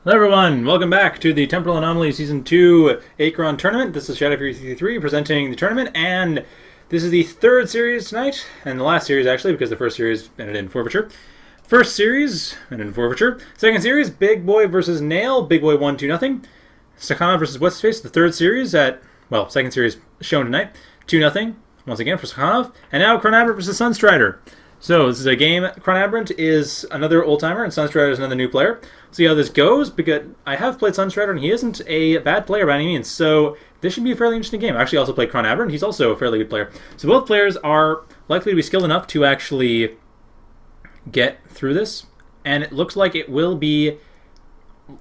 Hello everyone, welcome back to the Temporal Anomalies Season 2 Achron tournament. This is Shadow333 presenting the tournament, and this is the third series tonight, and the last series actually, because the first series ended in forfeiture. First series ended in forfeiture. Second series, Big Boy versus Nail. Big Boy won 2-0. Sakana versus What's His Face, the third series at, well, second series shown tonight. 2-0, once again for Sakana. And now ChronAberant versus Sunstrider. So this is a game. ChronAberant is another old-timer, and Sunstrider is another new player. See how this goes, because I have played Sunstrider, and he isn't a bad player by any means, so this should be a fairly interesting game. I actually also played ChronAberant, he's also a fairly good player. So both players are likely to be skilled enough to actually get through this, and it looks like it will be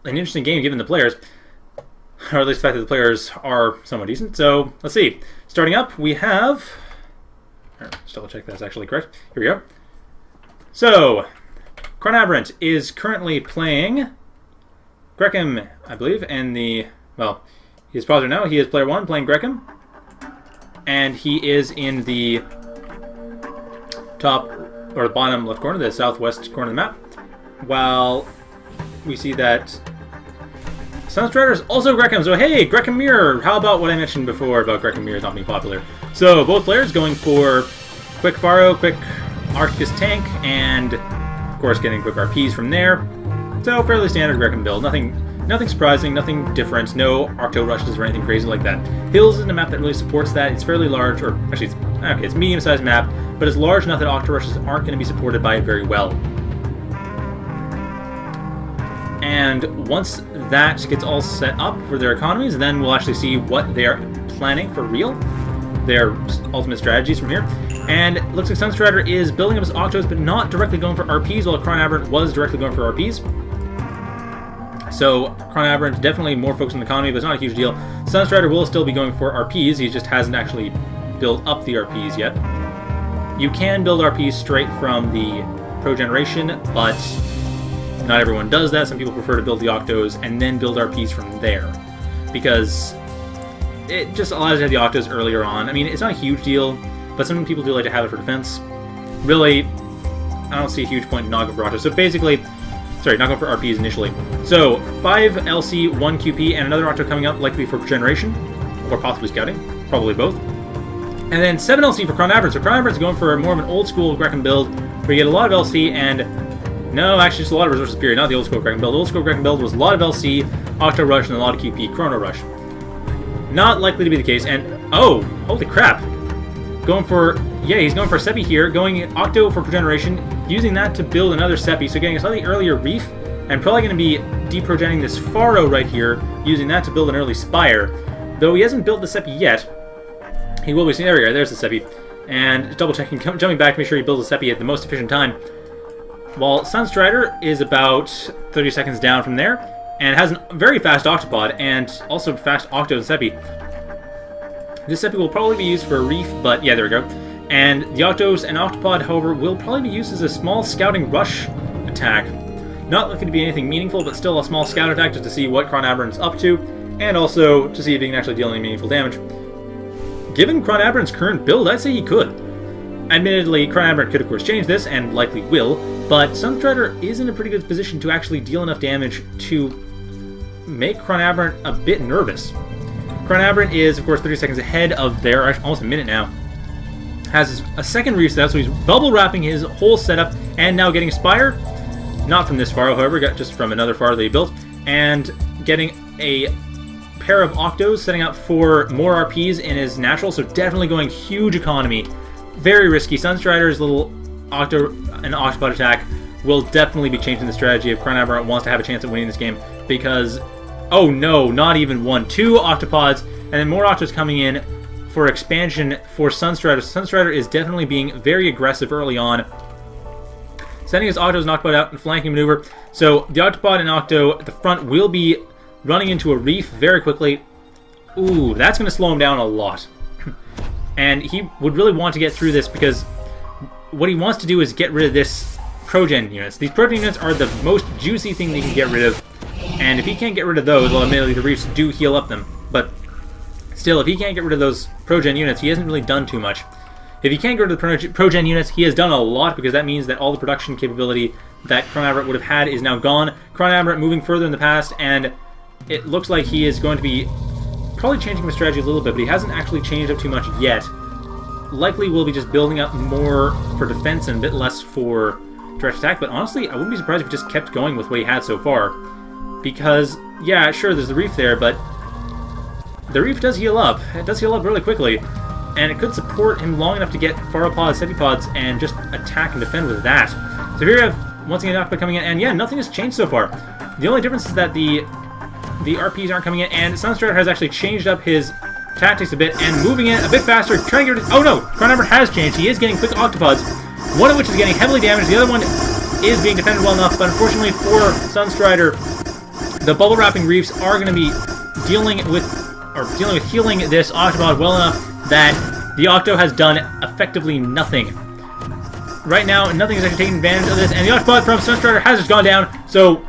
an interesting game given the players, or at least the fact that the players are somewhat decent. So let's see. Starting up, we have... Just double check that's actually correct. Here we go. So, ChronAberant is currently playing Grekim, I believe, and well, he's paused now. He is player 1 playing Grekim, and he is in the top, or the bottom left corner, the southwest corner of the map, while we see that Sunstrider is also Grekim. So hey, Grekim Mirror! How about what I mentioned before about Grekim Mirror not being popular? So both players going for quick Faro, quick Arcticus tank, and of course getting quick RPs from there. So fairly standard Grekim build. Nothing surprising, nothing different. No Octo rushes or anything crazy like that. Hills isn't a map that really supports that. It's fairly large, or actually it's a medium-sized map, but it's large enough that Octo rushes aren't going to be supported by it very well. And once that gets all set up for their economies, then we'll actually see what they're planning for real, their ultimate strategies from here. And it looks like Sunstrider is building up his Octos, but not directly going for RPs, while ChronAberant was directly going for RPs. So ChronAberant definitely more focused on the economy, but it's not a huge deal. Sunstrider will still be going for RPs, he just hasn't actually built up the RPs yet. You can build RPs straight from the Pro Generation, but not everyone does that. Some people prefer to build the Octos and then build RPs from there, because it just allows you to have the Octos earlier on. I mean, it's not a huge deal, but some people do like to have it for defense. Really, I don't see a huge point in not going for Octos. So basically, sorry, not going for RPs initially. So 5 LC, 1 QP, and another Octo coming up, likely for Generation, or possibly Scouting, probably both. And then 7 LC for ChronAberant. So ChronAberant's going for more of an old school Grekim build, where you get a lot of LC and no, actually just a lot of Resources period, not the old school Grekim build. The old school Grekim build was a lot of LC, Octo Rush, and a lot of QP, Chrono Rush. Not likely to be the case, and oh, holy crap. Going for, yeah, he's going for Seppi here, going Octo for Generation, using that to build another Seppi, so getting a slightly earlier Reef, and probably going to be deprogenning this Faro right here, using that to build an early Spire. Though he hasn't built the Seppi yet, he will be seeing, there we go, there's the Seppi. And double checking, jumping back to make sure he builds the Seppi at the most efficient time. While Sunstrider is about 30 seconds down from there, and has a very fast Octopod, and also fast Octo and Seppi. This Seppi will probably be used for a Reef, but yeah, there we go. And the Octos and Octopod, however, will probably be used as a small Scouting Rush attack. Not likely to be anything meaningful, but still a small scout attack just to see what ChronAberant's up to, and also to see if he can actually deal any meaningful damage. Given ChronAberant's current build, I'd say he could. Admittedly, ChronAberant could of course change this, and likely will, but Sunstrider is in a pretty good position to actually deal enough damage to make ChronAberant a bit nervous. ChronAberant is, of course, 30 seconds ahead of their, almost a minute now. Has a second Reef setup, so he's bubble wrapping his whole setup, and now getting a Spire. Not from this Faro, however, got just from another Faro that he built, and getting a pair of Octos, setting up for more RPs in his natural, so definitely going huge economy. Very risky. Sunstrider's little Octo and Octopod attack will definitely be changing the strategy if ChronAberant wants to have a chance at winning this game, because, oh no, not even one. 2 Octopods, and then more Octos coming in for expansion for Sunstrider. Sunstrider is definitely being very aggressive early on, sending his Octos and Octopod out in flanking maneuver. So the Octopod and Octo at the front will be running into a Reef very quickly. Ooh, that's going to slow him down a lot. And he would really want to get through this, because what he wants to do is get rid of this Progen units. These Progen units are the most juicy thing they can get rid of, and if he can't get rid of those, well, admittedly the Reefs do heal up them, but still, if he can't get rid of those Progen units, he hasn't really done too much. If he can't go to the Progen units, he has done a lot, because that means that all the production capability that ChronAberant would have had is now gone. ChronAberant moving further in the past, and it looks like he is going to be probably changing his strategy a little bit, but he hasn't actually changed up too much yet. Likely will be just building up more for defense and a bit less for direct attack, but honestly, I wouldn't be surprised if he just kept going with what he had so far. Because, yeah, sure, there's the reef there, but the reef does heal up. It does heal up really quickly, and it could support him long enough to get Pharopods, Sepipods, and just attack and defend with that. So here we have, once again, Octopod coming in, and yeah, nothing has changed so far. The only difference is that the RPs aren't coming in, and Sunstrider has actually changed up his tactics a bit, and moving in a bit faster, trying to get rid of... Oh no! ChronAberant has changed. He is getting quick Octopods, one of which is getting heavily damaged, the other one is being defended well enough, but unfortunately for Sunstrider, the bubble wrapping reefs are going to be dealing with healing this Octopod well enough that the Octo has done effectively nothing. Right now, nothing is actually taking advantage of this, and the Octopod from Sunstrider has just gone down, so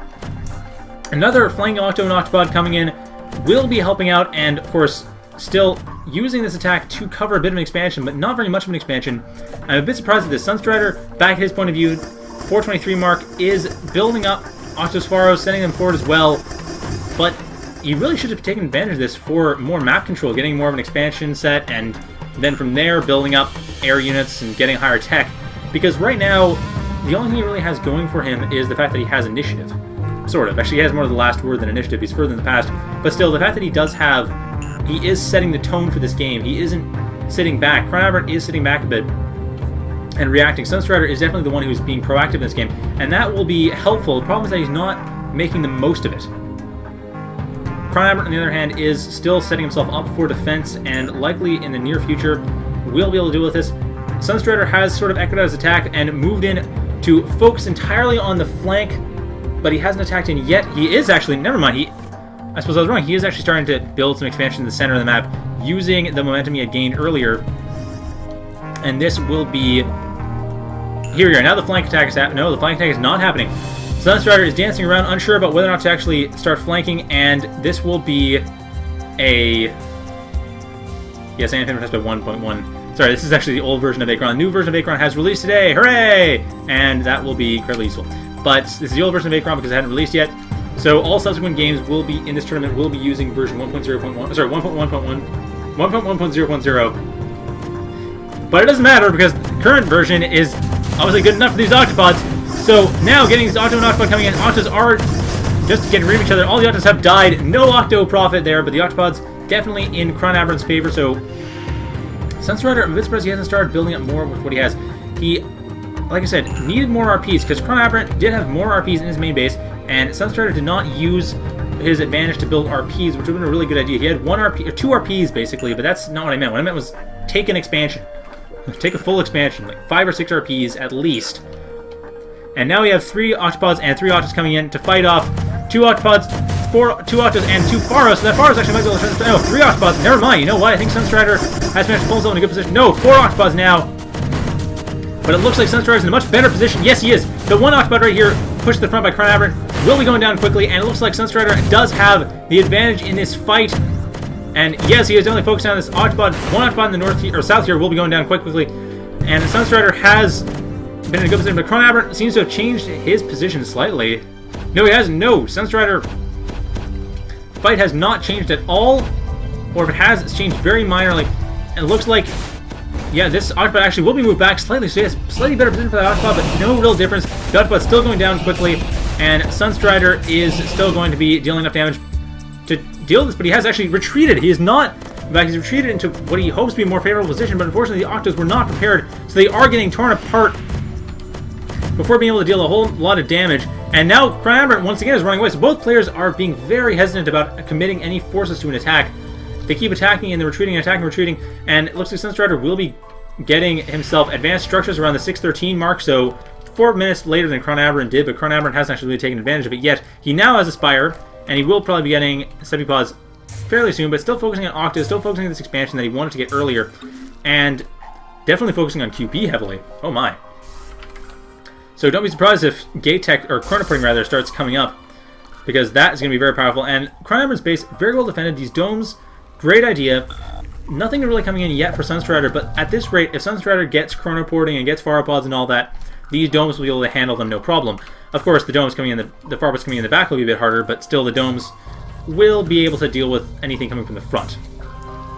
another flanking Octo and Octopod coming in will be helping out, and of course, still using this attack to cover a bit of an expansion, but not very much of an expansion. I'm a bit surprised at this. Sunstrider, back at his point of view, 423 mark, is building up Octos Pharos, sending them forward as well, but he really should have taken advantage of this for more map control, getting more of an expansion set, and then from there building up air units and getting higher tech, because right now, the only thing he really has going for him is the fact that he has initiative. Sort of. Actually, he has more of the last word than initiative. He's further in the past. But still, the fact that he does have... He is setting the tone for this game. He isn't sitting back. ChronAberant is sitting back a bit and reacting. Sunstrider is definitely the one who's being proactive in this game, and that will be helpful. The problem is that he's not making the most of it. ChronAberant, on the other hand, is still setting himself up for defense, and likely in the near future will be able to deal with this. Sunstrider has sort of echoed out his attack and moved in to focus entirely on the flank, but he hasn't attacked in yet. He is actually... Never mind. I suppose I was wrong. He is actually starting to build some expansion in the center of the map using the momentum he had gained earlier. And this will be... Here we are. Now the flank attack is happening. No, the flank attack is not happening. Sunstrider is dancing around, unsure about whether or not to actually start flanking, and this will be a... Yes, Anime Test by 1.1. Sorry, this is actually the old version of Achron. The new version of Achron has released today. Hooray! And that will be incredibly useful. But this is the old version of Achron because it hadn't released yet. So all subsequent games will be in this tournament will be using version 1.0.1. Sorry, 1.1.1, 1.1.0.0. But it doesn't matter because the current version is obviously good enough for these Octopods. So now getting these Octo and Octopod coming in, Octos are just getting rid of each other. All the Octos have died. No Octo profit there, but the Octopods definitely in ChronAberant's favor. So Sunstrider, I'm a bit surprised he hasn't started building up more with what he has. He, like I said, needed more RPs because ChronAberant did have more RPs in his main base, and Sunstrider did not use his advantage to build RPs, which would have been a really good idea. He had one RP, or two RPs basically, but that's not what I meant. What I meant was take an expansion. Take a full expansion, like 5 or 6 RPs at least. And now we have 3 Octopods and 3 Octos coming in to fight off 2 Octopods, 2 Octos, and 2 Pharos. So that Pharos actually might be able to turn this... No, 3 Octopods. Never mind. You know what? I think Sunstrider has managed to pull himself in a good position. No, 4 Octopods now. But it looks like Sunstrider's in a much better position. Yes, he is. The one Octopod right here, pushed to the front by ChronAberant, will be going down quickly, and it looks like Sunstrider does have the advantage in this fight. And yes, he is definitely focused on this Octopod. One Octopod in the north or south here will be going down quite quickly. And Sunstrider has been in a good position, but ChronAberant seems to have changed his position slightly. No, he hasn't. No, Sunstrider fight has not changed at all. Or if it has, it's changed very minorly. And it looks like, yeah, this Octopod actually will be moved back slightly, so he has slightly better position for that Octopod, but no real difference. The Octopod's still going down quickly, and Sunstrider is still going to be dealing enough damage to deal with this, but he has actually retreated. He is not... In fact, he's retreated into what he hopes to be a more favorable position, but unfortunately the Octos were not prepared, so they are getting torn apart before being able to deal a whole lot of damage. And now ChronAberant once again is running away, so both players are being very hesitant about committing any forces to an attack. They keep attacking and they're retreating and attacking and retreating, and it looks like Sunstrider will be getting himself advanced structures around the 6:13 mark, so 4 minutes later than ChronAberant did, but ChronAberant hasn't actually really taken advantage of it yet. He now has a Spire, and he will probably be getting Sepipods fairly soon, but still focusing on Octos, still focusing on this expansion that he wanted to get earlier, and definitely focusing on QP heavily. Oh my. So don't be surprised if Gate Tech, or Chronoporting rather, starts coming up, because that is going to be very powerful. And ChronAberant's base, very well defended. These domes, great idea. nothing really coming in yet for Sunstrider, but at this rate, if Sunstrider gets chronoporting and gets Pharopods and all that, these domes will be able to handle them no problem. Of course, the domes coming in, the Pharopods coming in the back will be a bit harder, but still the domes will be able to deal with anything coming from the front.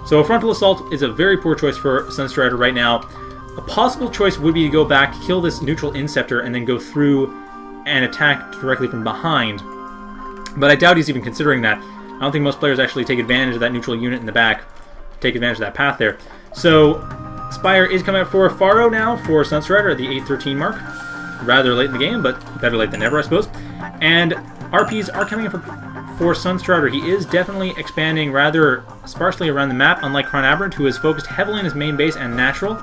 So a frontal assault is a very poor choice for Sunstrider right now. A possible choice would be to go back, kill this neutral Inceptor, and then go through and attack directly from behind. But I doubt he's even considering that. I don't think most players actually take advantage of that neutral unit in the back, take advantage of that path there. So Spire is coming out for Pharo now for Sunstrider at the 8:13 mark. Rather late in the game, but better late than never, I suppose. And RPs are coming in for Sunstrider. He is definitely expanding rather sparsely around the map, unlike ChronAberant, who is focused heavily on his main base and natural.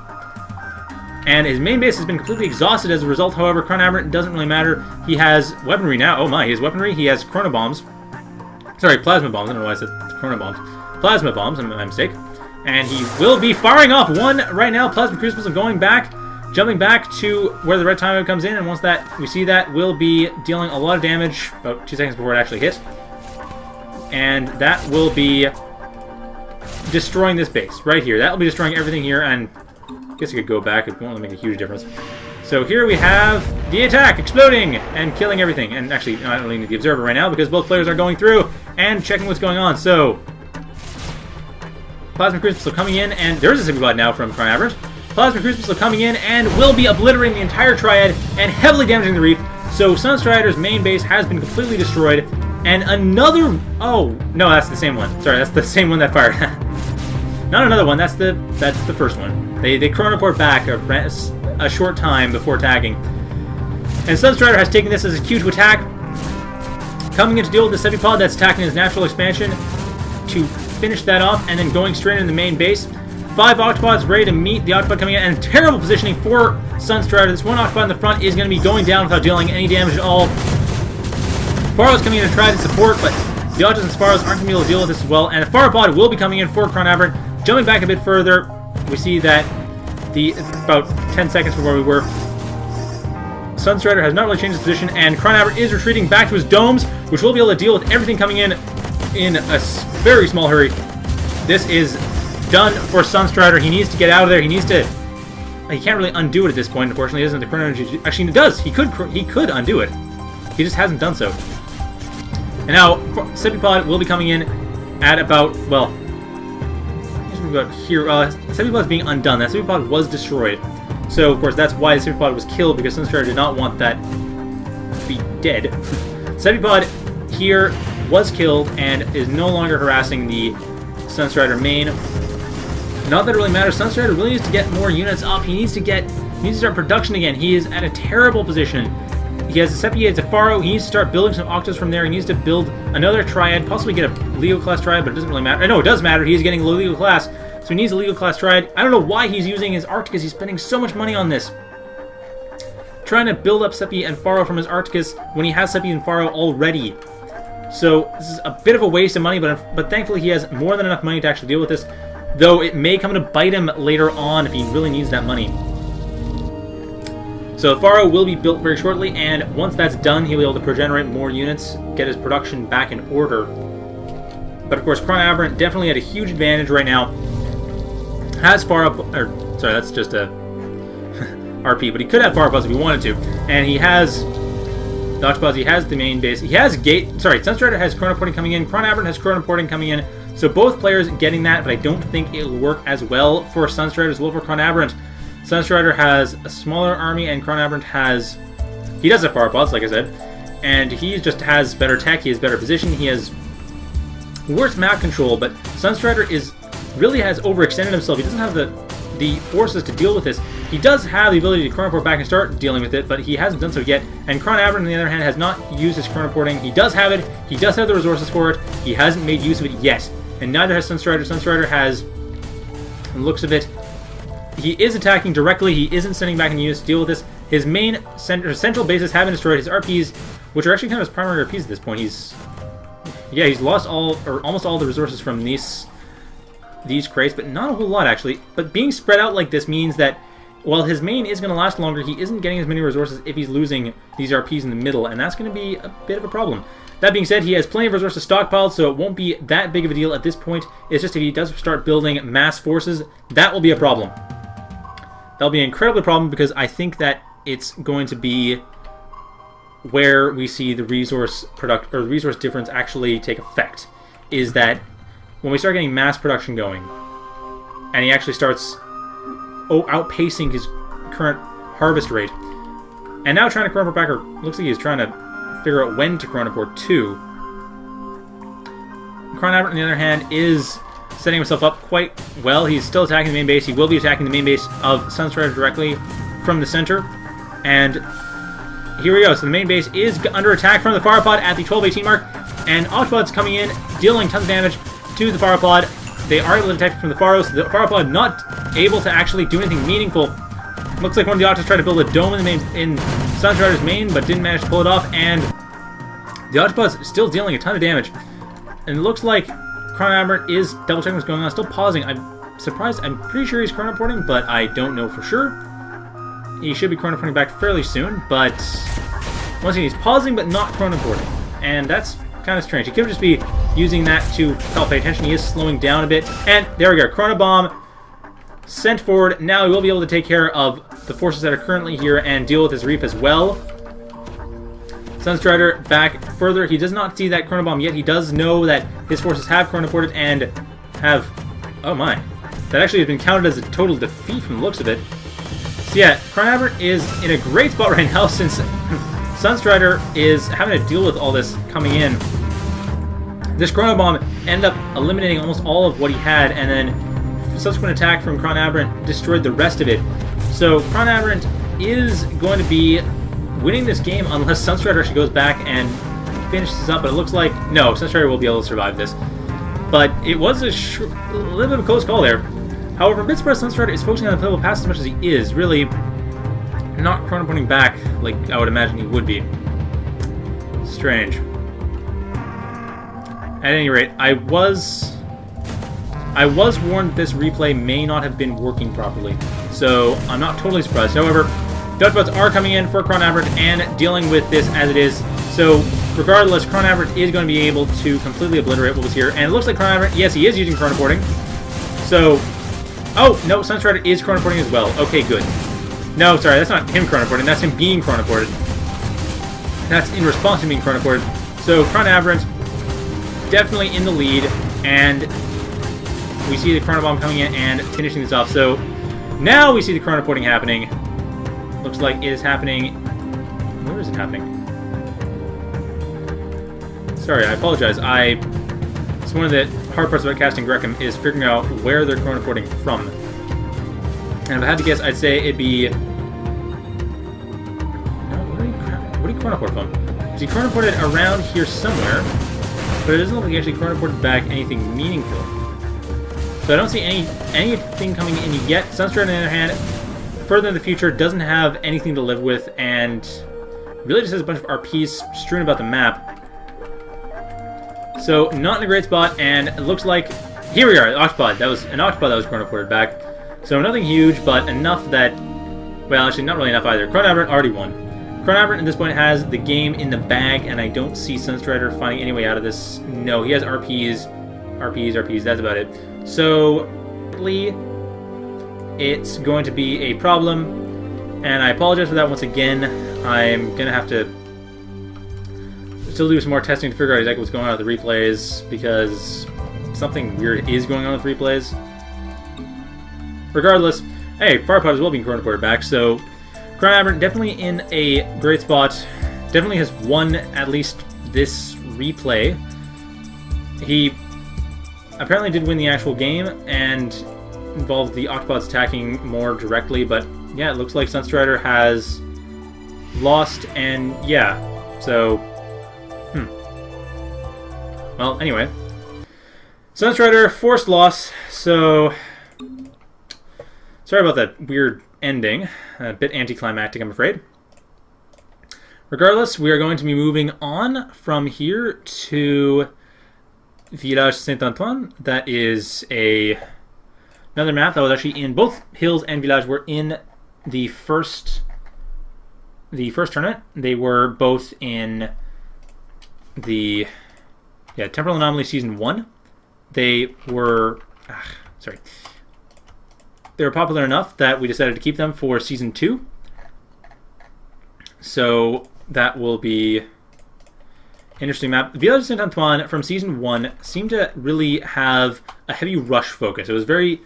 And his main base has been completely exhausted as a result. However, ChronAberant doesn't really matter. He has weaponry now. Oh my, he has weaponry. He has chronobombs. Sorry, plasma bombs. I don't know why I said chronobombs. Plasma bombs, my mistake. And he will be firing off one right now. Plasma crucibles and going back, jumping back to where the red time comes in. And once that we see that, will be dealing a lot of damage about 2 seconds before it actually hits. And that will be destroying this base right here. That will be destroying everything here. And I guess you could go back. It won't make a huge difference. So here we have the attack exploding and killing everything. And actually, no, I don't really need the observer right now because both players are going through and checking what's going on. So Plasma Crucible coming in, and there's a Symbiobot now from ChronAberant. Plasma Crucible coming in and will be obliterating the entire Triad and heavily damaging the Reef. So Sunstrider's main base has been completely destroyed. And another... Oh, no, that's the same one. Sorry, that's the same one that fired. Not another one, that's the first one. They chronoport back a short time before attacking. And Sunstrider has taken this as a cue to attack. Coming in to deal with the Sepipod that's attacking his natural expansion to finish that off, and then going straight into the main base. 5 Octopods ready to meet the Octopod coming in, and terrible positioning for Sunstrider. This one Octopod in the front is going to be going down without dealing any damage at all. Pharo's coming in to try to support, but the Octos and Sparrows aren't going to be able to deal with this as well. And a Pharopod will be coming in for ChronAberant. Jumping back a bit further, we see that about 10 seconds from where we were, Sunstrider has not really changed his position, and ChronAberant is retreating back to his domes, which will be able to deal with everything coming in a very small hurry. This is done for Sunstrider. He needs to get out of there. He needs to... He can't really undo it at this point, unfortunately. He doesn't have the chrono energy. Actually, he does. He could undo it. He just hasn't done so. And now, Sepipod will be coming in at about, well... About here, Sepipod is being undone. That Sepipod was destroyed. So, of course, that's why the Sepipod was killed, because Sunstrider did not want that to be dead. Sepipod here was killed and is no longer harassing the Sunstrider main. Not that it really matters. Sunstrider really needs to get more units up. He needs to start production again. He is at a terrible position. He has a Sepi, it's a Pharo. He needs to start building some Octos from there. He needs to build another Triad, possibly get a Leo class Triad, but it doesn't really matter. No, it does matter. He is getting a Leo class, so he needs a Leo class Triad. I don't know why he's using his Arcticus. He's spending so much money on this. Trying to build up Sepi and Pharo from his Arcticus when he has Sepi and Pharo already. So this is a bit of a waste of money, but thankfully he has more than enough money to actually deal with this. Though it may come to bite him later on if he really needs that money. So Pharo will be built very shortly, and once that's done, he'll be able to progenerate more units, get his production back in order. But of course, ChronAberant definitely had a huge advantage right now. Has Pharo, sorry, that's just a RP, but he could have Pharopods if he wanted to. And he has the Octopods, he has the main base, he has Sunstrider has chronoporting coming in, ChronAberant has chronoporting coming in. So both players getting that, but I don't think it'll work as well for Sunstrider as well for ChronAberant. Sunstrider has a smaller army, and ChronAberant he does have Pharopods, like I said, and he just has better tech, he has better position, he has worse map control, but Sunstrider really has overextended himself. He doesn't have the forces to deal with this. He does have the ability to chronoport back and start dealing with it, but he hasn't done so yet, and ChronAberant, on the other hand, has not used his chronoporting. He does have it, he does have the resources for it, he hasn't made use of it yet, and neither has Sunstrider. Sunstrider has, in looks of it, he is attacking directly. He isn't sending back any units to deal with this. His main central bases have been destroyed. His RPs, which are actually kind of his primary RPs at this point, he's lost all or almost all the resources from these crates, but not a whole lot actually. But being spread out like this means that while his main is going to last longer, he isn't getting as many resources if he's losing these RPs in the middle, and that's going to be a bit of a problem. That being said, he has plenty of resources stockpiled, so it won't be that big of a deal at this point. It's just if he does start building mass forces, that will be a problem. That'll be an incredible problem because I think that it's going to be where we see the resource difference actually take effect. Is that when we start getting mass production going, and he actually starts outpacing his current harvest rate, and now trying to chronoport back, or looks like he's trying to figure out when to chronoport to. ChronAberant, on the other hand, is setting himself up quite well. He's still attacking the main base. He will be attacking the main base of Sunstrider directly from the center. And here we go. So the main base is under attack from the Firepod at the 12-18 mark. And Octopod's coming in, dealing tons of damage to the Firepod. They are able to attack from the Pharos. The Firepod not able to actually do anything meaningful. Looks like one of the Octos tried to build a dome in Sunstrider's main, but didn't manage to pull it off. And the Octopod's still dealing a ton of damage. And it looks like ChronAberant is double checking what's going on, still pausing. I'm surprised. I'm pretty sure he's chronoporting, but I don't know for sure. He should be chronoporting back fairly soon, but once again, he's pausing but not chronoporting. And that's kind of strange. He could just be using that to help pay attention. He is slowing down a bit. And there we go. Chronobomb sent forward. Now he will be able to take care of the forces that are currently here and deal with his reef as well. Sunstrider back further. He does not see that chronobomb yet. He does know that his forces have chronoported and have... Oh my. That actually has been counted as a total defeat from the looks of it. So yeah, ChronAberant is in a great spot right now since Sunstrider is having to deal with all this coming in. This chronobomb ended up eliminating almost all of what he had, and then subsequent attack from ChronAberant destroyed the rest of it. So ChronAberant is going to be winning this game unless Sunstrider actually goes back and finishes this up, but it looks like, no, Sunstrider will be able to survive this. But it was a little bit of a close call there. However, bit surprised Sunstrider is focusing on the playable pass as much as he is, really not chronoporting back like I would imagine he would be. Strange. At any rate, I was warned this replay may not have been working properly, so I'm not totally surprised. However, Dutchbots are coming in for ChronAberant and dealing with this as it is. So, regardless, ChronAberant is going to be able to completely obliterate what was here. And it looks like ChronAberant, yes, he is using chronoporting. So, oh, no, Sunstrider is chronoporting as well. Okay, good. No, sorry, that's not him chronoporting, that's him being chronoported. That's in response to being chronoported. So, ChronAberant definitely in the lead, and we see the chronobomb coming in and finishing this off. So, now we see the chronoporting happening. Looks like it is happening. Where is it happening? Sorry, I apologize. It's one of the hard parts about casting Grekim is figuring out where they're chronoporting from. And if I had to guess, I'd say it'd be... No, where do you chronoport from? Because he chronoported around here somewhere, but it doesn't look like he actually chronoported back anything meaningful. So I don't see anything coming in yet. Sunstrider, on the other hand, further in the future, doesn't have anything to live with, and really just has a bunch of RPs strewn about the map. So, not in a great spot, and it looks like... Here we are, Octopod. That was an Octopod that was chronoported back. So, nothing huge, but enough that... Well, actually, not really enough either. ChronAberant already won. ChronAberant, at this point, has the game in the bag, and I don't see Sunstrider finding any way out of this. No, he has RPs. RPs, that's about it. So, it's going to be a problem, and I apologize for that once again. I'm going to have to still do some more testing to figure out exactly what's going on with the replays, because something weird is going on with replays. Regardless, hey, Firepod is well being chronoported back, so ChronAberant definitely in a great spot. Definitely has won at least this replay. He apparently did win the actual game, and involved the Octopods attacking more directly, but yeah, it looks like Sunstrider has lost, and yeah, so, Well, anyway, Sunstrider, forced loss, so, sorry about that weird ending, a bit anticlimactic, I'm afraid. Regardless, we are going to be moving on from here to Village Saint-Antoine. That is another map that was actually in both Hills and Village were in the first tournament. They were both in Temporal Anomalies Season 1. They were... They were popular enough that we decided to keep them for Season 2. So that will be... interesting map. Village de Saint-Antoine from Season 1 seemed to really have a heavy rush focus. It was very,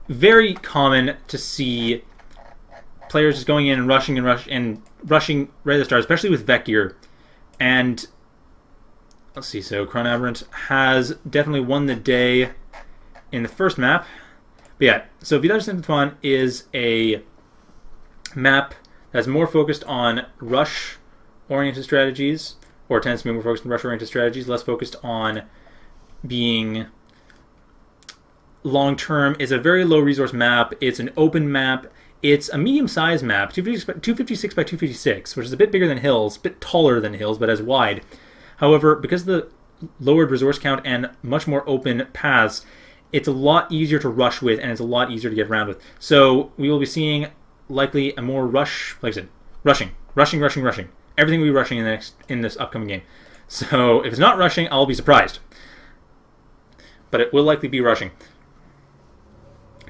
very common to see players just going in and rushing right at the start, especially with vet gear. And let's see, so ChronAberant has definitely won the day in the first map. But yeah, so Village de Saint-Antoine is a map that's more focused on rush-oriented strategies, or tends to be more focused on rush-oriented strategies, less focused on being long-term. It's a very low-resource map. It's an open map. It's a medium-sized map, 256 by 256, which is a bit bigger than Hills, a bit taller than Hills, but as wide. However, because of the lowered resource count and much more open paths, it's a lot easier to rush with, and it's a lot easier to get around with. So we will be seeing likely a more rush, like I said, rushing. Everything will be rushing in this upcoming game. So if it's not rushing, I'll be surprised. But it will likely be rushing.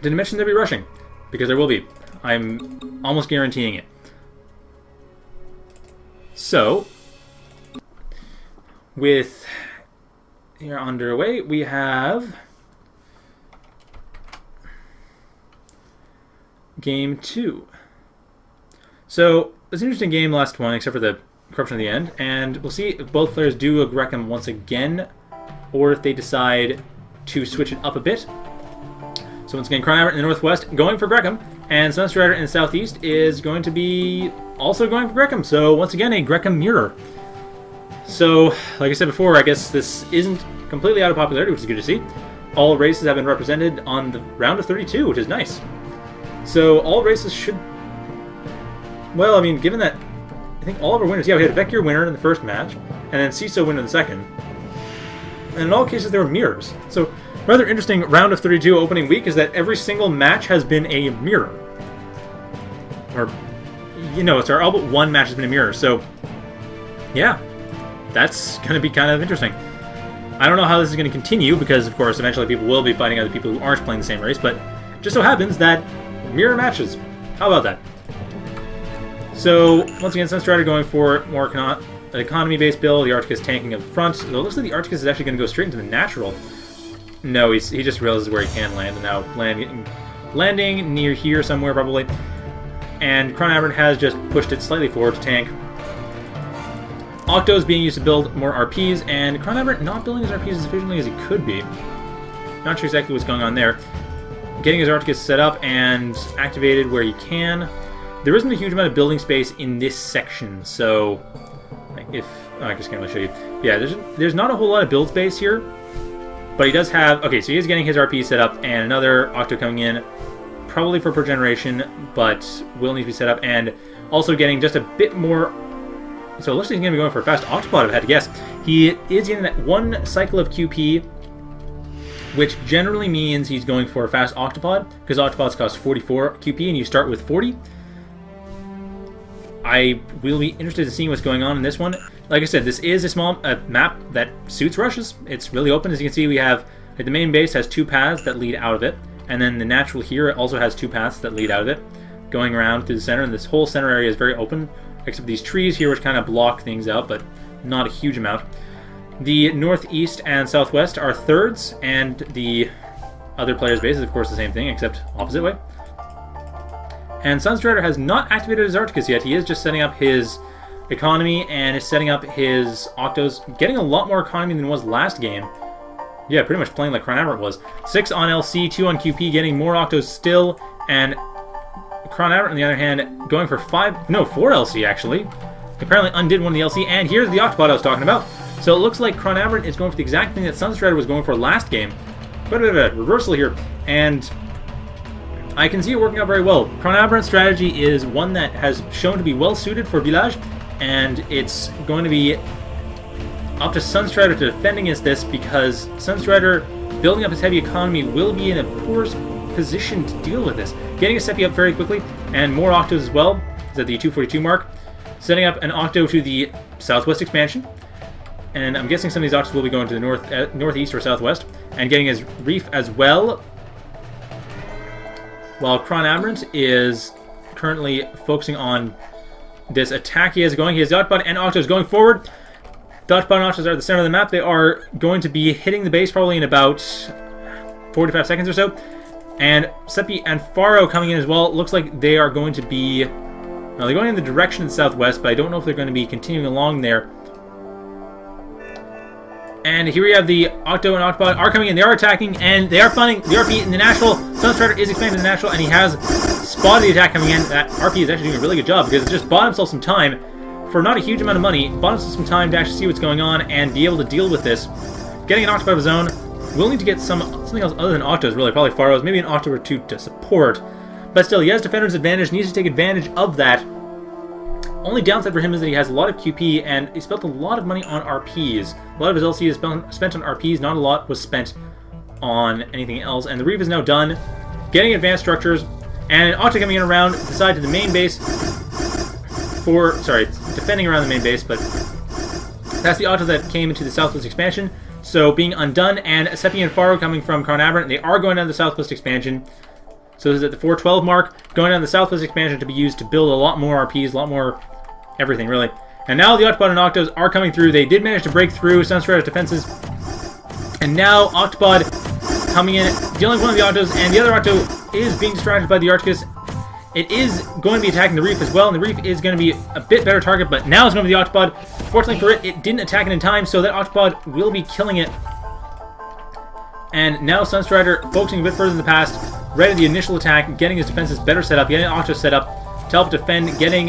Didn't mention there'll be rushing, because there will be. I'm almost guaranteeing it. So, with here underway, we have Game 2. So, it was an interesting game last one, except for the corruption at the end, and we'll see if both players do a Grekim once again, or if they decide to switch it up a bit. So once again, ChronAberant in the northwest going for Grekim, and Sunstrider in the southeast is going to be also going for Grekim. So once again, a Grekim mirror. So, like I said before, I guess this isn't completely out of popularity, which is good to see. All races have been represented on the round of 32, which is nice. So all races should... Well, I mean, given that I think all of our winners... Yeah, we had Vecchio winner in the first match, and then CISO winner in the second. And in all cases, there were mirrors. So, rather interesting round of 32 opening week is that every single match has been a mirror. Or, you know, it's all but one match has been a mirror. So, yeah, that's going to be kind of interesting. I don't know how this is going to continue because, of course, eventually people will be fighting other people who aren't playing the same race, but it just so happens that mirror matches. How about that? So, once again, Sunstrider going for more economy-based build. The Arcticus tanking up front. So it looks like the Arcticus is actually going to go straight into the natural. No, he just realizes where he can land, and now landing near here somewhere, probably. And ChronAberant has just pushed it slightly forward to tank. Octo is being used to build more RPs, and ChronAberant not building his RPs as efficiently as he could be. Not sure exactly what's going on there. Getting his Arcticus set up and activated where he can. There isn't a huge amount of building space in this section, so if I just can't really show you. Yeah, there's not a whole lot of build space here, but he does have. Okay, so he is getting his RP set up, and another Octo coming in, probably for per generation, but will need to be set up, and also getting just a bit more. So it looks like he's going to be going for a fast Octopod, if I had to guess. He is getting that one cycle of QP, which generally means he's going for a fast Octopod, because Octopods cost 44 QP, and you start with 40. I will be interested in seeing what's going on in this one. Like I said, this is a small map that suits rushes. It's really open. As you can see, we have the main base has two paths that lead out of it, and then the natural here also has two paths that lead out of it, going around through the center, and this whole center area is very open, except these trees here which kind of block things out, but not a huge amount. The northeast and southwest are thirds, and the other player's base is of course the same thing, except opposite way. And Sunstrider has not activated his Arcticus yet. He is just setting up his economy and is setting up his Octos, getting a lot more economy than was last game. Yeah, pretty much playing like ChronAberant was. 6 on LC, 2 on QP, getting more Octos still, and ChronAberant on the other hand going for 4 LC actually. Apparently undid one of the LC, and here's the Octopod I was talking about. So it looks like ChronAberant is going for the exact thing that Sunstrider was going for last game. Quite a bit of a reversal here, and I can see it working out very well. ChronAberant's strategy is one that has shown to be well suited for Village, and it's going to be up to Sunstrider to defend against this, because Sunstrider building up his heavy economy will be in a poor position to deal with this. Getting a Seppi up very quickly, and more Octos as well, is at the 242 mark. Setting up an Octo to the southwest expansion. and I'm guessing some of these Octos will be going to the northeast or southwest, and getting his reef as well. While ChronAberant is currently focusing on this attack he has going. He has the Autobot and Octos going forward. The Autobot and Octos are at the center of the map. They are going to be hitting the base probably in about 45 seconds or so. And Seppi and Faro coming in as well. It looks like they are going to be... Well, they're going in the direction of the southwest, but I don't know if they're going to be continuing along there. And here we have the Octo and Autobot are coming in. They are attacking, and they are finding the RP in the natural. Sunstrider is expanding the natural, and he has spotted the attack coming in. That RP is actually doing a really good job, because it just bought himself some time for not a huge amount of money. Bought himself some time to actually see what's going on and be able to deal with this. Getting an Octobot of his own. We'll need to get something else other than Octos, really. Probably Faros, maybe an Octo or two to support. But still, he has Defender's advantage, needs to take advantage of that. Only downside for him is that he has a lot of QP, and he spent a lot of money on RPs. A lot of his LC is spent on RPs, not a lot was spent on anything else. And the Reef is now done, getting advanced structures, and an Octo coming in around the side to the main base defending around the main base, but that's the Octo that came into the Southwest expansion. So being undone, and Seppi and Faro coming from ChronAberant, they are going down the Southwest expansion. So this is at the 412 mark, going down the Southwest expansion to be used to build a lot more RPs, a lot more everything, really. And now the Octobot and Octos are coming through. They did manage to break through Sunstrider's defenses. And now Octobot coming in, dealing with one of the Octos, and the other Octo is being distracted by the Arcticus. It is going to be attacking the Reef as well, and the Reef is going to be a bit better target, but now it's going to be the Octobot. Fortunately for it, it didn't attack it in time, so that Octobot will be killing it. And now Sunstrider focusing a bit further in the past, ready the initial attack, getting his defenses better set up, getting Octos set up to help defend, damaging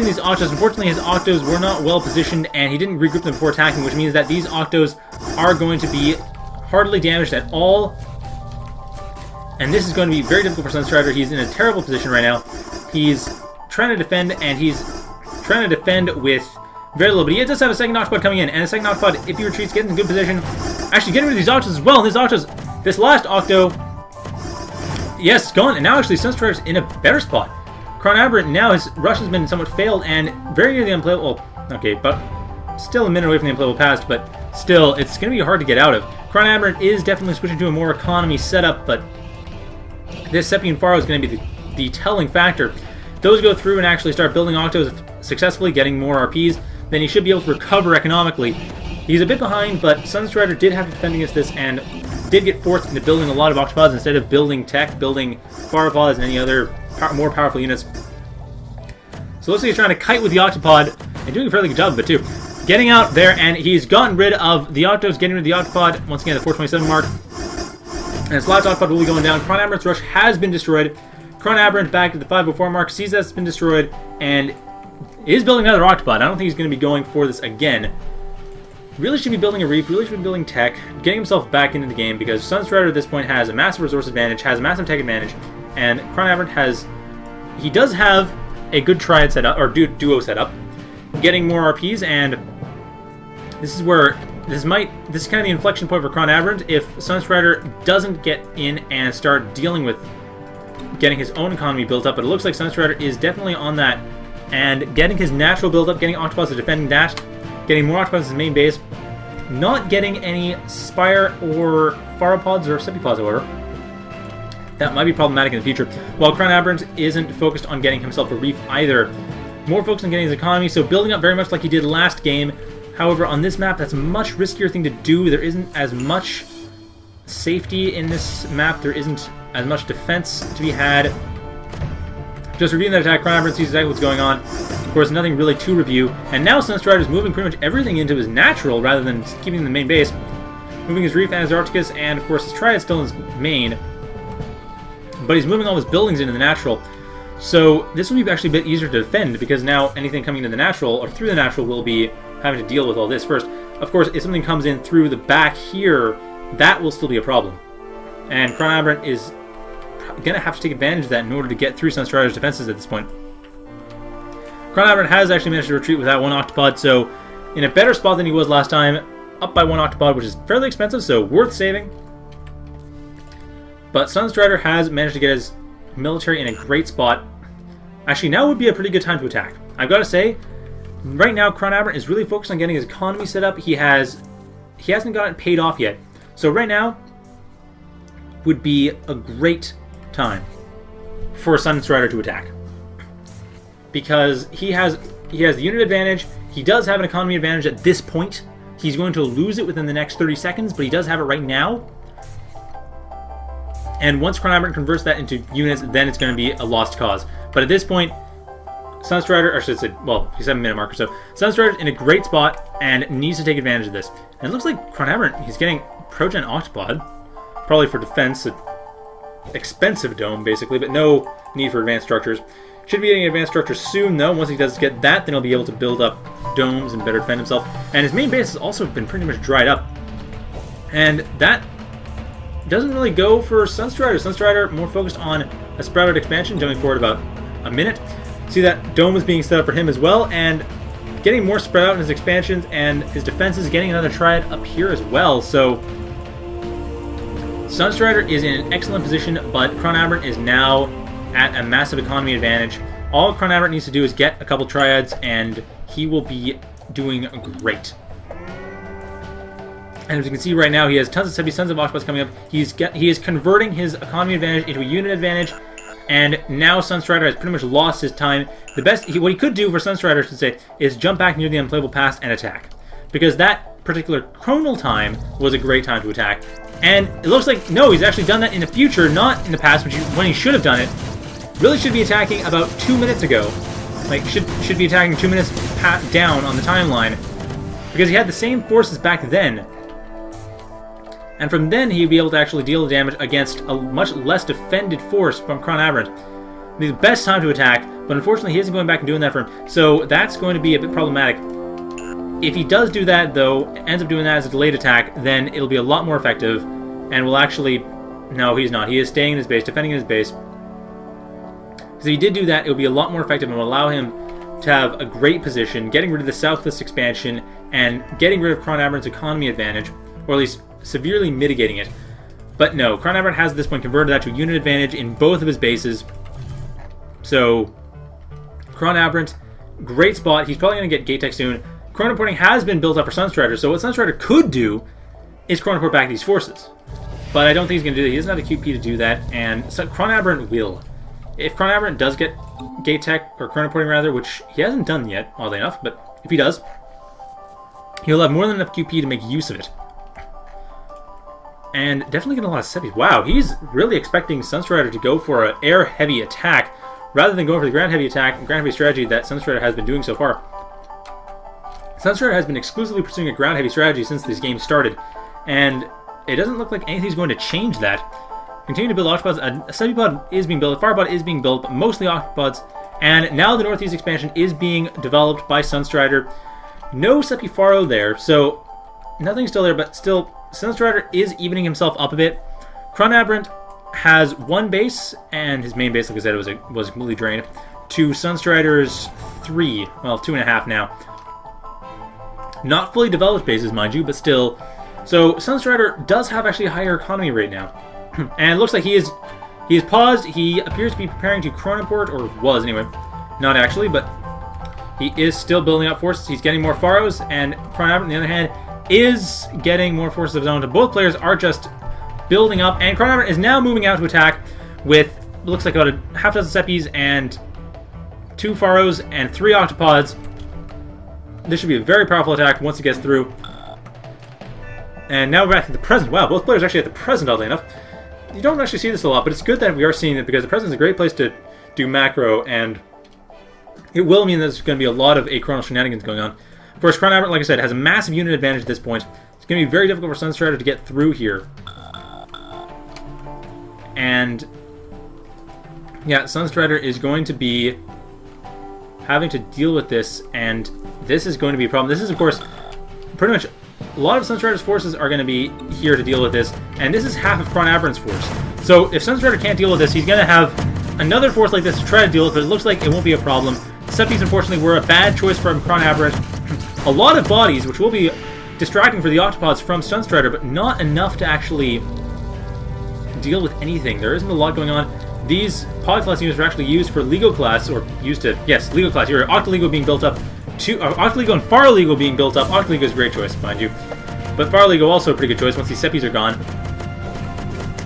these Octos. Unfortunately, his Octos were not well positioned, and he didn't regroup them before attacking, which means that these Octos are going to be hardly damaged at all. And this is going to be very difficult for Sunstrider. He's in a terrible position right now. He's trying to defend, and he's trying to defend with very little. But he does have a second Octobot coming in, and a second Octobot, if he retreats, gets in good position. Actually, getting rid of these Octos as well. And these Octos, this last Octo, yes, gone. And now actually Sunstrider's in a better spot. ChronAberant now, his rush has been somewhat failed and very near the unplayable. Well, okay, but still a minute away from the unplayable past, but still, it's going to be hard to get out of. ChronAberant is definitely switching to a more economy setup, but this Seppi and Faro is going to be the telling factor. Those go through and actually start building Octos successfully, getting more RPs, then he should be able to recover economically. He's a bit behind, but Sunstrider did have to defend against this and did get forced into building a lot of Octopods instead of building tech, building Pharopods and any other more powerful units. So looks like he's trying to kite with the Octopod and doing a fairly good job of it too. Getting out there, and he's gotten rid of the Octos, getting rid of the Octopod, once again at the 427 mark. And his last Octopod will be going down. ChronAberant's rush has been destroyed. ChronAberant back at the 504 mark, sees that's been destroyed, and is building another Octopod. I don't think he's going to be going for this again. Really should be building a Reef, really should be building tech, getting himself back into the game, because Sunstrider at this point has a massive resource advantage, has a massive tech advantage, and ChronAberant he does have a good triad setup, or duo setup, getting more RPs, and this is where, this is kind of the inflection point for ChronAberant. If Sunstrider doesn't get in and start dealing with getting his own economy built up, but it looks like Sunstrider is definitely on that, and getting his natural build up, getting Octopods to defending that, getting more Octopods as his main base, not getting any Spire or Pharopods or Seppipods, however. That might be problematic in the future. While ChronAberant isn't focused on getting himself a Reef either. More focused on getting his economy, so building up very much like he did last game. However, on this map, that's a much riskier thing to do. There isn't as much safety in this map. There isn't as much defense to be had. Just reviewing that attack, ChronAberant sees exactly what's going on. Of course, nothing really to review. And now Sunstrider is moving pretty much everything into his natural rather than keeping the main base. Moving his Reef and his Arcticus, and of course his Triad still in his main. But he's moving all his buildings into the natural. So this will be actually a bit easier to defend, because now anything coming into the natural, or through the natural, will be having to deal with all this first. Of course, if something comes in through the back here, that will still be a problem. And ChronAberant is going to have to take advantage of that in order to get through Sunstrider's defenses at this point. ChronAberant has actually managed to retreat with that one Octopod, so in a better spot than he was last time, up by one Octopod, which is fairly expensive, so worth saving. But Sunstrider has managed to get his military in a great spot. Actually, now would be a pretty good time to attack. I've got to say, right now, ChronAberant is really focused on getting his economy set up. He hasn't gotten paid off yet. So right now would be a great time for Sunstrider to attack. Because he has the unit advantage. He does have an economy advantage at this point. He's going to lose it within the next 30 seconds, but he does have it right now. And once ChronAberant converts that into units, then it's going to be a lost cause. But at this point, Sunstrider, or I should say, well, he's 7-minute marker, so Sunstrider's in a great spot and needs to take advantage of this. And it looks like ChronAberant, he's getting Progen Octopod, probably for defense, an expensive dome, basically, but no need for advanced structures. Should be getting advanced structures soon, though. Once he does get that, then he'll be able to build up domes and better defend himself. And his main base has also been pretty much dried up. And that doesn't really go for Sunstrider. Sunstrider more focused on a spread out expansion, jumping forward about a minute. See that dome is being set up for him as well, and getting more spread out in his expansions, and his defenses getting another triad up here as well. So Sunstrider is in an excellent position, but ChronAberant is now at a massive economy advantage. All ChronAberant needs to do is get a couple triads, and he will be doing great. And as you can see right now, he has tons of tons of Octopods coming up. He is converting his economy advantage into a unit advantage, and now Sunstrider has pretty much lost his time. What he could do for Sunstrider, I should say, is jump back near the unplayable pass and attack, because that particular chronal time was a great time to attack. And it looks like, no, he's actually done that in the future, not in the past, when he should have done it. Really should be attacking about 2 minutes ago. Like, should be attacking 2 minutes down on the timeline, because he had the same forces back then. And from then, he'd be able to actually deal the damage against a much less defended force from ChronAberant. It'd be the best time to attack, but unfortunately, he isn't going back and doing that for him. So that's going to be a bit problematic. If he does do that, though, ends up doing that as a delayed attack, then it'll be a lot more effective, and will actually... No, he's not. He is staying in his base, defending his base. Because if he did do that, it would be a lot more effective and will allow him to have a great position, getting rid of the southwest expansion, and getting rid of ChronAberant's economy advantage, or at least severely mitigating it. But no, ChronAberant has at this point converted that to a unit advantage in both of his bases. So, ChronAberant, great spot. He's probably going to get gate tech soon. Chronoporting has been built up for Sunstrider, so what Sunstrider could do is chronoport back these forces. But I don't think he's going to do that. He doesn't have the QP to do that, and so ChronAberant will. If ChronAberant does get gate tech, or chronoporting rather, which he hasn't done yet, oddly enough, but if he does, he'll have more than enough QP to make use of it. And definitely getting a lot of seppies. Wow, he's really expecting Sunstrider to go for an air-heavy attack, rather than going for the ground-heavy attack and ground-heavy strategy that Sunstrider has been doing so far. Sunstrider has been exclusively pursuing a ground-heavy strategy since this game started, and it doesn't look like anything's going to change that. Continue to build Octopods. A Sepipod is being built, a Firepod is being built, but mostly Octopods. And now the Northeast expansion is being developed by Sunstrider. No Sepifaro there, so nothing's still there, but still, Sunstrider is evening himself up a bit. ChronAberant has one base, and his main base, like I said, was completely drained, to Sunstrider's 3, well, 2.5 now. Not fully developed bases, mind you, but still. So Sunstrider does have actually a higher economy rate now. And it looks like he is paused. He appears to be preparing to chronoport, or was anyway. Not actually, but he is still building up forces. He's getting more Pharos, and ChronAberant, on the other hand, is getting more forces of his own. Both players are just building up, and ChronAberant is now moving out to attack with, looks like about a half dozen Seppies and 2 Pharos and 3 Octopods. This should be a very powerful attack once it gets through. And now we're back to the present. Wow, both players actually at the present, oddly enough. You don't actually see this a lot, but it's good that we are seeing it, because the present is a great place to do macro, and it will mean there's going to be a lot of achronal shenanigans going on. Of course, ChronAberant, like I said, has a massive unit advantage at this point. It's going to be very difficult for Sunstrider to get through here. And yeah, Sunstrider is going to be having to deal with this, and this is going to be a problem. This is, of course, pretty much a lot of Sunstrider's forces are going to be here to deal with this, and this is half of ChronAberant's force. So if Sunstrider can't deal with this, he's going to have another force like this to try to deal with, but it looks like it won't be a problem. Seppies, unfortunately, were a bad choice from ChronAberant. A lot of bodies, which will be distracting for the Octopods from Sunstrider, but not enough to actually deal with anything. There isn't a lot going on. These pod class units are actually used for Lego class, or used to, yes, Lego class. Your Octolego being built up Octolego and Farlego being built up. Octolego is a great choice, mind you. But Farlego also a pretty good choice once these Seppies are gone.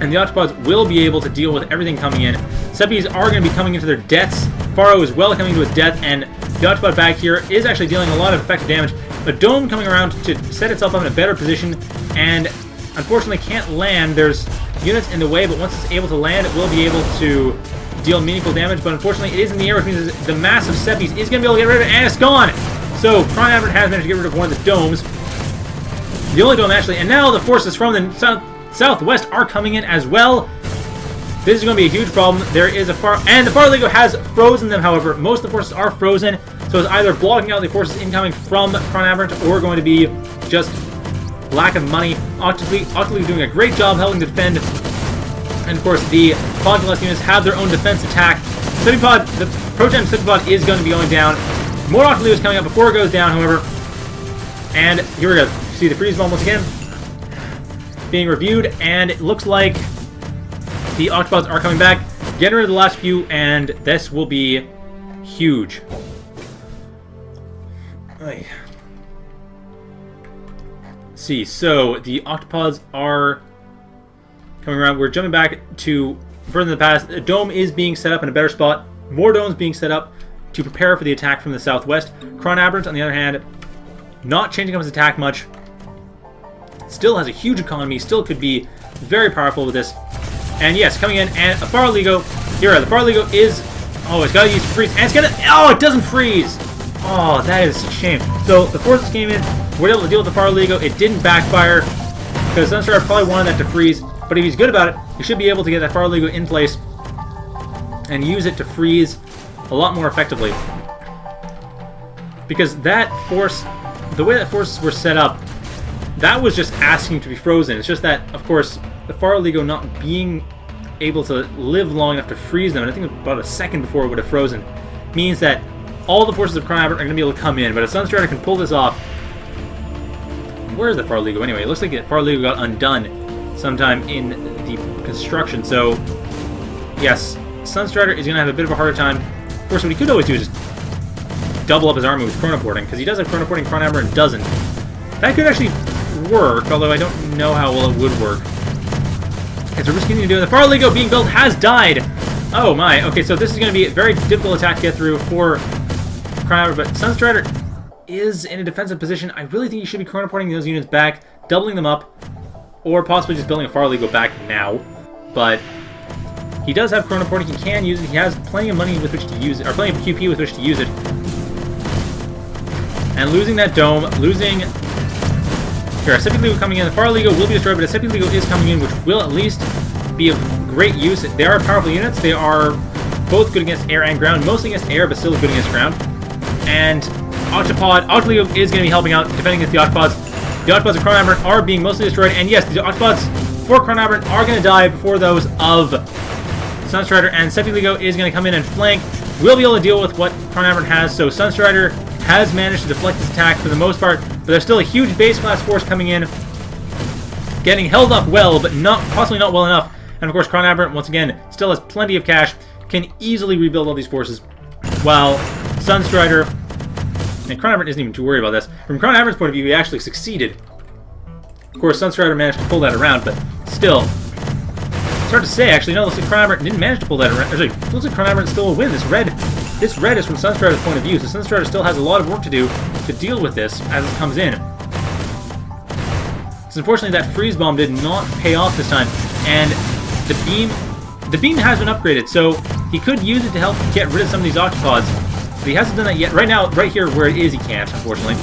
And the Octopods will be able to deal with everything coming in. Seppies are going to be coming into their deaths. Faro is well coming to his death, and the Octopod back here is actually dealing a lot of effective damage. A dome coming around to set itself up in a better position, and unfortunately can't land. There's units in the way, but once it's able to land, it will be able to deal meaningful damage. But unfortunately, it is in the air, which means the mass of Seppies is going to be able to get rid of it, and it's gone! So, ChronAberant has managed to get rid of one of the domes. The only dome, actually, and now the forces from the southwest are coming in as well. This is going to be a huge problem. There is a and the Farlego has frozen them, however. Most of the forces are frozen, so it's either blocking out the forces incoming from ChronAberant or going to be just lack of money. Octolego doing a great job helping to defend. And of course, the Podulus units have their own defense attack. Sepipod, the Progen Sepipod is going to be going down. More Octolego is coming up before it goes down, however. And here we go. See the freeze bomb once again being reviewed, and it looks like the Octopods are coming back, getting rid of the last few, and this will be huge. Let's see, so the Octopods are coming around. We're jumping back to further in the past. A dome is being set up in a better spot. More domes being set up to prepare for the attack from the southwest. ChronAberant, on the other hand, not changing up his attack much. Still has a huge economy, still could be very powerful with this. And yes, coming in, and a Farlego. Here, the Farlego is... Oh, it's got to use freeze, and it's going to... Oh, it doesn't freeze! Oh, that is a shame. So, the forces came in, were able to deal with the Farlego. It didn't backfire, because Sunstrider probably wanted that to freeze. But if he's good about it, he should be able to get that Farlego in place and use it to freeze a lot more effectively. Because that force... The way that forces were set up, that was just asking to be frozen. It's just that, of course, the Farlego not being able to live long enough to freeze them, and I think about a second before it would have frozen, means that all the forces of ChronAberant are going to be able to come in. But if Sunstrider can pull this off... Where is the Farlego anyway? It looks like the Farlego got undone sometime in the construction. So, yes, Sunstrider is going to have a bit of a harder time. Of course, what he could always do is just double up his army with chronoporting, because he does have chronoporting, ChronAberant doesn't. That could actually work, although I don't know how well it would work. It's a risky thing to do. The Farlego being built has died! Oh my, okay, so this is going to be a very difficult attack to get through for ChronAberant, but Sunstrider is in a defensive position. I really think he should be chronoporting those units back, doubling them up, or possibly just building a Farlego back now. But he does have chronoporting, he can use it, he has plenty of money with which to use it, or plenty of QP with which to use it. And losing that dome, losing... Here, a Seppiego coming in. The Farlego will be destroyed, but a Seppiego is coming in, which will at least be of great use. They are powerful units. They are both good against air and ground. Mostly against air, but still good against ground. And Octolego is going to be helping out, defending against the Octopods. The Octopods of ChronAberant are being mostly destroyed. And yes, the Octopods for ChronAberant are going to die before those of Sunstrider. And Seppiego is going to come in and flank. We'll be able to deal with what ChronAberant has. So Sunstrider has managed to deflect his attack for the most part, but there's still a huge base class force coming in, getting held up well, but possibly not well enough. And of course, ChronAberant, once again, still has plenty of cash, can easily rebuild all these forces, while Sunstrider, and ChronAberant isn't even too worried about this. From ChronAberant's point of view, he actually succeeded. Of course, Sunstrider managed to pull that around, but still, it's hard to say, actually. No, it looks like ChronAberant didn't manage to pull that around. Actually, it looks like ChronAberant still will win. This red is from Sunstrider's point of view, so Sunstrider still has a lot of work to do to deal with this as it comes in. So unfortunately, that freeze bomb did not pay off this time, and the beam has been upgraded, so he could use it to help get rid of some of these Octopods, but he hasn't done that yet. Right now, right here where it is, he can't, unfortunately.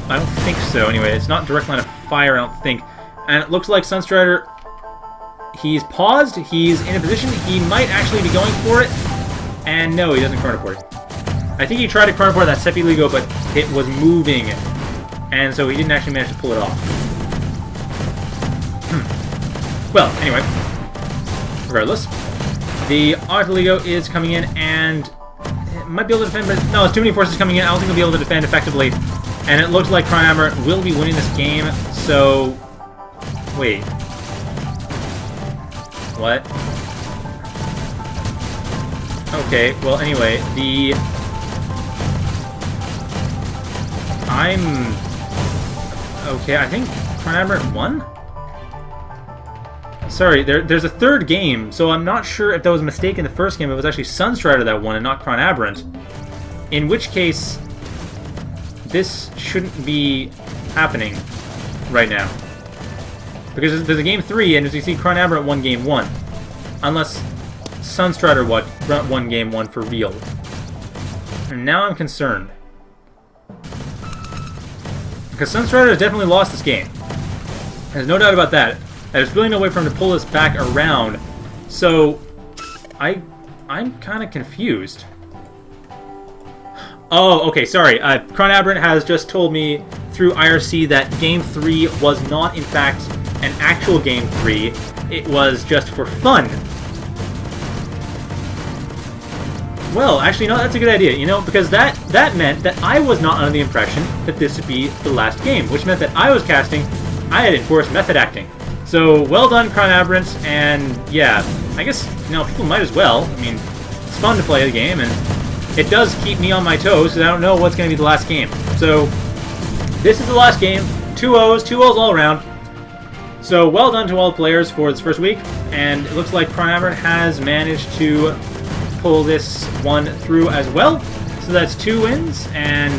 I don't think so, anyway. It's not direct line of fire, I don't think. And it looks like Sunstrider, he's paused, he's in a position, he might actually be going for it. And no, he doesn't chronoport. I think he tried to chronoport that Seppiego, but it was moving. And so he didn't actually manage to pull it off. Well, anyway. Regardless. The Octolego is coming in and... It might be able to defend, but no, it's too many forces coming in. I don't think he'll be able to defend effectively. And it looks like ChronAberant will be winning this game, so... Wait. What? Okay, well, anyway, I'm... Okay, I think ChronAberant won? Sorry, there's a third game, so I'm not sure if that was a mistake in the first game. It was actually Sunstrider that won and not ChronAberant. In which case, this shouldn't be happening right now. Because there's a game 3, and as you see, ChronAberant won game 1. Unless Sunstrider won game 1 for real. And now I'm concerned. Because Sunstrider has definitely lost this game. There's no doubt about that. There's really no way for him to pull this back around. So, I'm kind of confused. Oh, okay, sorry. ChronAberant has just told me through IRC that Game 3 was not, in fact, an actual Game 3. It was just for fun. Well, actually, no, that's a good idea, you know, because that meant that I was not under the impression that this would be the last game, which meant that I was casting, I had enforced method acting. So, well done, ChronAberant, and yeah, I guess, you know, people might as well. I mean, it's fun to play the game, and it does keep me on my toes, because I don't know what's going to be the last game. So, this is the last game. 2 O's all around. So, well done to all the players for this first week, and it looks like ChronAberant has managed to pull this one through as well. So that's 2 wins, and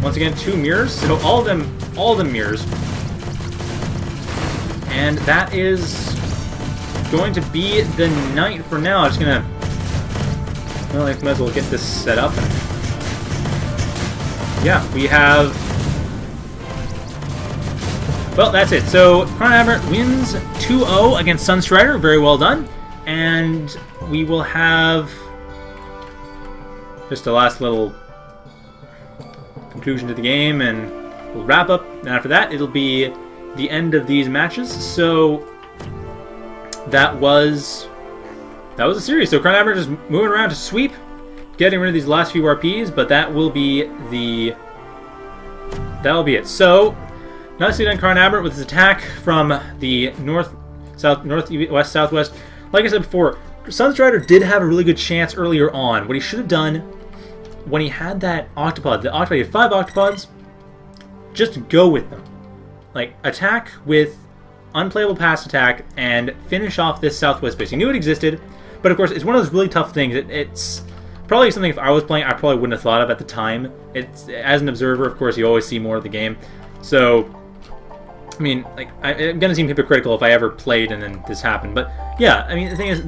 once again, 2 mirrors. So all of them mirrors. And that is going to be the night for now. I'm just gonna, well, I might as well get this set up. Yeah, we have. Well, that's it. So ChronAberant wins 2-0 against Sunstrider. Very well done. And we will have just a last little conclusion to the game, and we'll wrap up. And after that, it'll be the end of these matches. So that was a series. So ChronAberant just moving around to sweep, getting rid of these last few RPs, but that'll be it. So nicely done, ChronAberant, with his attack from the northwest, southwest. Like I said before, Sunstrider did have a really good chance earlier on. What he should have done when he had that octopod, he had 5 octopods, just go with them. Like, attack with unplayable pass attack and finish off this southwest base. He knew it existed, but of course, it's one of those really tough things. It's probably something if I was playing, I probably wouldn't have thought of at the time. It's, as an observer, of course, you always see more of the game. So, I mean, like, I'm gonna seem hypocritical if I ever played and then this happened. But, yeah, I mean, the thing is,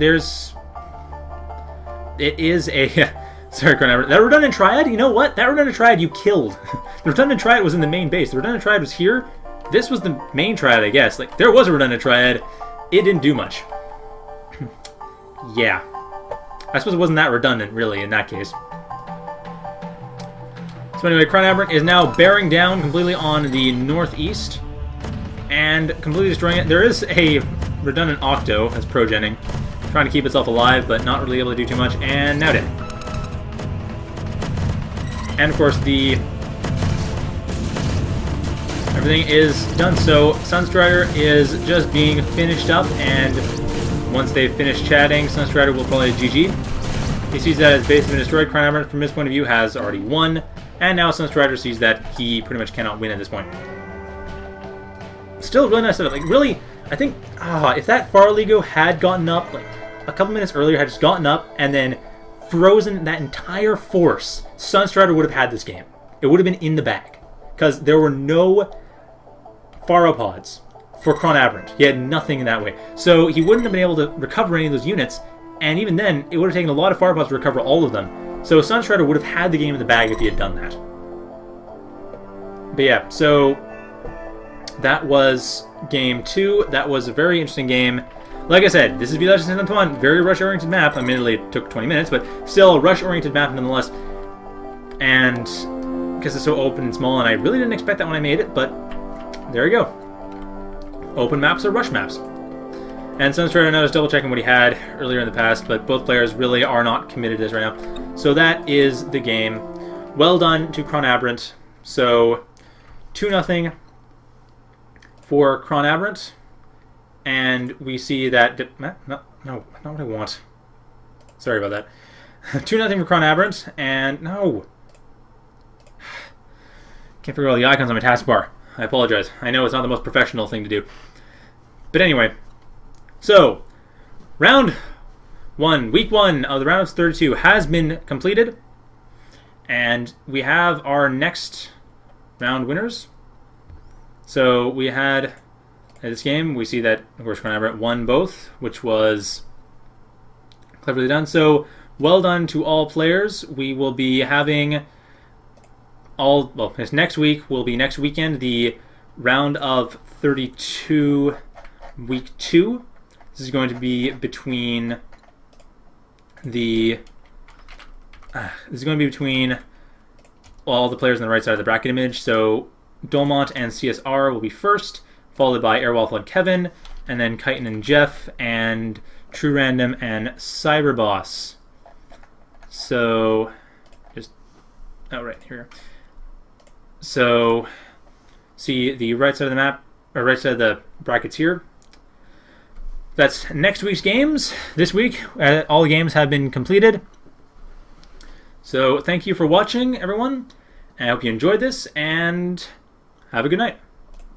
it is a... Sorry, ChronAberant. That redundant triad, you know what? That redundant triad you killed. The redundant triad was in the main base. The redundant triad was here. This was the main triad, I guess. Like, there was a redundant triad. It didn't do much. Yeah. I suppose it wasn't that redundant, really, in that case. So anyway, ChronAberant is now bearing down completely on the northeast and completely destroying it. There is a redundant Octo that's progening, trying to keep itself alive, but not really able to do too much, and now dead. And of course, everything is done. So Sunstrider is just being finished up, and once they've finished chatting, Sunstrider will probably GG. He sees that his base has been destroyed. ChronAberant, from his point of view, has already won, and now Sunstrider sees that he pretty much cannot win at this point. Still really nice stuff. Like, really, I think if that Farligo had gotten up like a couple minutes earlier, had just gotten up and then frozen that entire force, Sunstrider would have had this game. It would have been in the bag, because there were no Pharopods for ChronAberant. He had nothing in that way. So he wouldn't have been able to recover any of those units, and even then, it would have taken a lot of Pharopods to recover all of them. So Sunstrider would have had the game in the bag if he had done that. But yeah, so that was game 2. That was a very interesting game. Like I said, this is V-Legends Season 1, very rush-oriented map. Admittedly, it took 20 minutes, but still a rush-oriented map nonetheless. And because it's so open and small, and I really didn't expect that when I made it, but there you go. Open maps are rush maps. And Sunstrider now is double-checking what he had earlier in the past, but both players really are not committed to this right now. So that is the game. Well done to ChronAberant. So 2-0 for ChronAberant. And we see that... No, not what I want. Sorry about that. 2-0 for ChronAberant, and... No! Can't figure out all the icons on my taskbar. I apologize. I know it's not the most professional thing to do. But anyway, so round 1, week 1 of the round of 32 has been completed. And we have our next round winners. So we had in this game, we see that, of course, ChronAberant won both, which was cleverly done. So well done to all players. We will be having this next week will be next weekend, the round of 32, week 2. This is going to be between all the players on the right side of the bracket image. So Dolmont and CSR will be first, followed by Airwallflood Kevin, and then Chitin and Jeff, and True Random and Cyberboss. So right here. So see the right side of the map, or right side of the brackets here. That's next week's games. This week, all the games have been completed. So thank you for watching, everyone. I hope you enjoyed this, and have a good night.